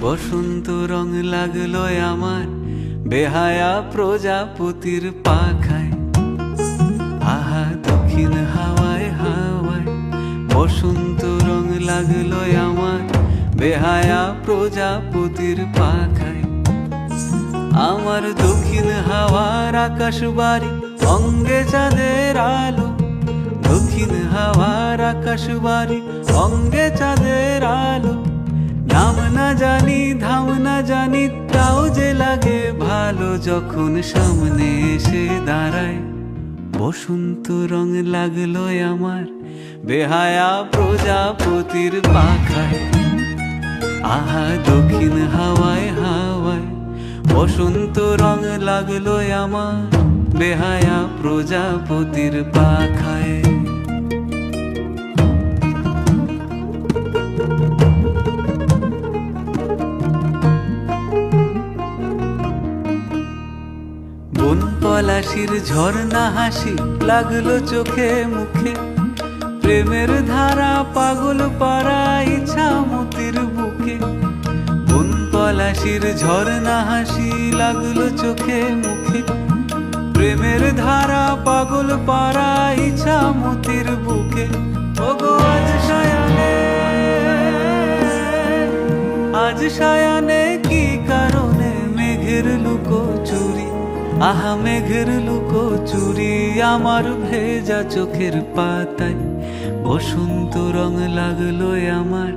বসন্ত রং লাগলো আমার বেহায়া প্রজাপতির পাখায়। আহা দক্ষিণ হাওয়ায় হাওয়ায় বসন্ত রং লাগলো আমার বেহায়া প্রজাপতির পাখায়। আমার দক্ষিণ হাওয়ার আকাশ বাড়ি অঙ্গে চাঁদের আলো, দক্ষিণ হাওয়ার আকাশ বাড়ি অঙ্গে চাঁদের আলো। নাম না জানি ধাম না জানি তাও যে লাগে ভালো যখন সামনে এসে দাঁড়ায়। বসন্ত রং লাগলো আমার বেহায়া প্রজাপতির পাখায়। আহা দক্ষিণ হাওয়ায় হাওয়ায় বসন্ত রং লাগলো আমার বেহায়া প্রজাপতির পাখায়। বন পলাশির ঝর্ণা হাসি লাগলো চোখে মুখে, প্রেমের ধারা পাগল পাড়া ইছামতির বুকে। বন পলাশির ঝর্ণা হাসি লাগলো চোখে মুখে, প্রেমের ধারা পাগল পাড়া ইছামতির বুকে। ওগো আজ সায়ানে, আজ সায়ানে কি কারণে মেঘের লুকোচুরি, আহা মেঘের লুকোচুরি আমার ভেজা চোখের পাতায়। বসন্ত রং লাগলো আমার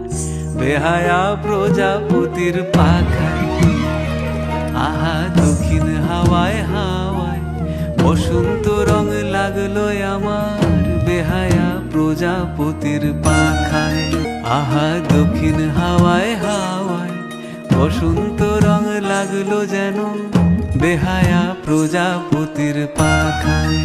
বেহায়া প্রজাপতির পাখায়। আহা দক্ষিণ হাওয়ায় হাওয়ায় বসন্ত রং লাগলো আমার বেহায়া প্রজাপতির পাখায়। আহা দক্ষিণ হাওয়ায় হাওয়ায় বসন্ত রং লাগলো যেন বেহায়া প্রজাপতির পাখায়।